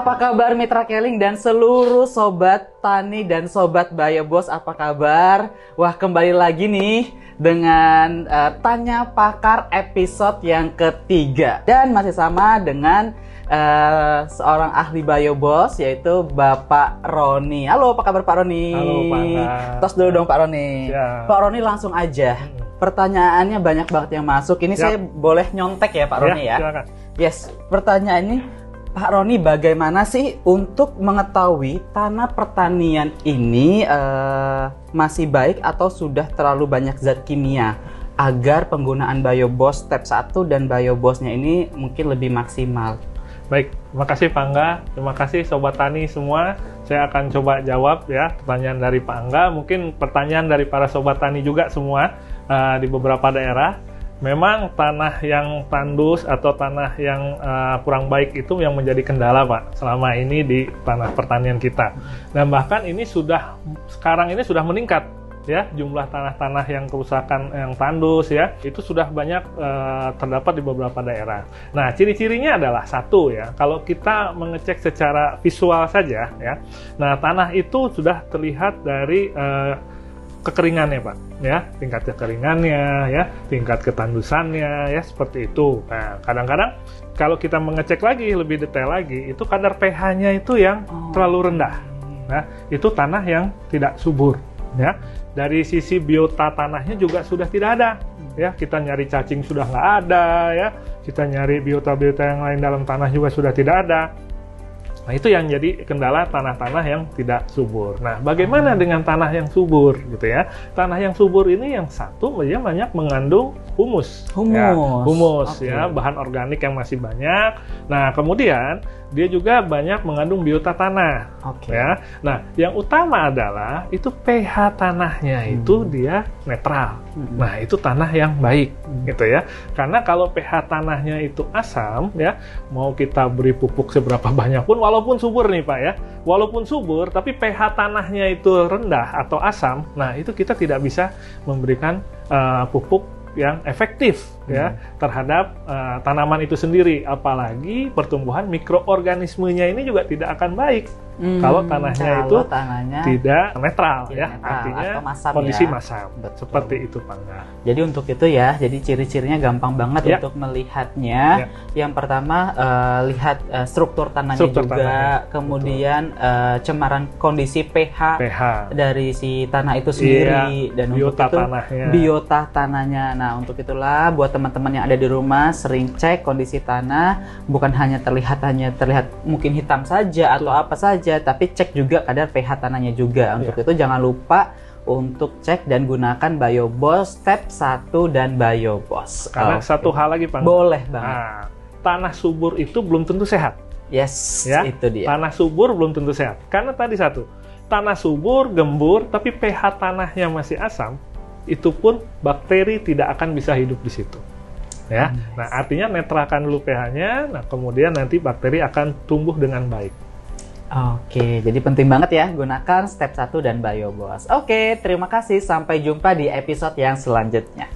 Apa kabar Mitra Keling dan seluruh sobat tani dan sobat BioBoss, apa kabar? Wah, kembali lagi nih dengan Tanya Pakar episode yang ketiga. Dan masih sama dengan seorang ahli BioBoss, yaitu Bapak Roni. Halo, apa kabar Pak Roni? Halo Pak. Tos dulu dong Pak Roni. Ya. Pak Roni langsung aja. Pertanyaannya banyak banget yang masuk. Ini saya boleh nyontek ya Pak Roni ya? Silakan. Yes, pertanyaan ini Pak Roni, bagaimana sih untuk mengetahui tanah pertanian ini masih baik atau sudah terlalu banyak zat kimia agar penggunaan BioBoss step 1 dan BioBoss-nya ini mungkin lebih maksimal? Baik, terima kasih Pak Angga, terima kasih Sobat Tani semua. Saya akan coba jawab ya pertanyaan dari Pak Angga, mungkin pertanyaan dari para Sobat Tani juga semua di beberapa daerah. Memang tanah yang tandus atau tanah yang kurang baik itu yang menjadi kendala Pak selama ini di tanah pertanian kita. Dan bahkan ini sekarang ini sudah meningkat ya, jumlah tanah-tanah yang kerusakan yang tandus ya, itu sudah banyak terdapat di beberapa daerah. Nah, ciri-cirinya adalah satu ya, kalau kita mengecek secara visual saja ya, nah tanah itu sudah terlihat dari kekeringannya Pak ya, tingkat kekeringannya ya, tingkat ketandusannya ya, seperti itu. Nah, kadang-kadang kalau kita mengecek lagi lebih detail lagi, itu kadar pH-nya itu yang terlalu rendah. Nah, itu tanah yang tidak subur ya. Dari sisi biota tanahnya juga sudah tidak ada ya, kita nyari cacing sudah nggak ada ya, kita nyari biota-biota yang lain dalam tanah juga sudah tidak ada. Nah, itu yang jadi kendala tanah-tanah yang tidak subur. Nah, bagaimana dengan tanah yang subur gitu ya? Tanah yang subur ini yang satu, dia banyak mengandung humus. Humus ya, bahan organik yang masih banyak. Nah, kemudian dia juga banyak mengandung biota tanah. Ya. Nah, yang utama adalah itu pH tanahnya itu dia netral. Nah, itu tanah yang baik gitu ya. Karena kalau pH tanahnya itu asam ya, mau kita beri pupuk seberapa banyak pun, walaupun subur nih Pak ya, walaupun subur tapi pH tanahnya itu rendah atau asam, nah itu kita tidak bisa memberikan pupuk yang efektif ya terhadap tanaman itu sendiri, apalagi pertumbuhan mikroorganismenya ini juga tidak akan baik kalau tanahnya itu tidak netral ya, artinya masam kondisi ya. masam. Seperti itu Pak. Jadi untuk itu ya, jadi ciri-cirinya gampang banget untuk melihatnya. Yang pertama lihat struktur tanahnya kemudian cemaran kondisi pH dari si tanah itu sendiri, dan biota untuk itu tanahnya. Biota tanahnya. Nah, untuk itulah buat teman-teman yang ada di rumah sering cek kondisi tanah, bukan hanya terlihat mungkin hitam saja atau apa saja, tapi cek juga kadar pH tanahnya juga. Untuk itu jangan lupa untuk cek dan gunakan BioBoss step 1 dan BioBoss. Karena satu hal lagi Pak. Boleh banget. Nah, tanah subur itu belum tentu sehat. Yes, ya? Itu dia. Tanah subur belum tentu sehat. Karena tadi satu, tanah subur, gembur, tapi pH tanahnya masih asam, itu pun bakteri tidak akan bisa hidup di situ. Ya. Nah, artinya netralkan dulu pH-nya, nah kemudian nanti bakteri akan tumbuh dengan baik. Oke, jadi penting banget ya gunakan step 1 dan BioBoss. Oke, terima kasih, sampai jumpa di episode yang selanjutnya.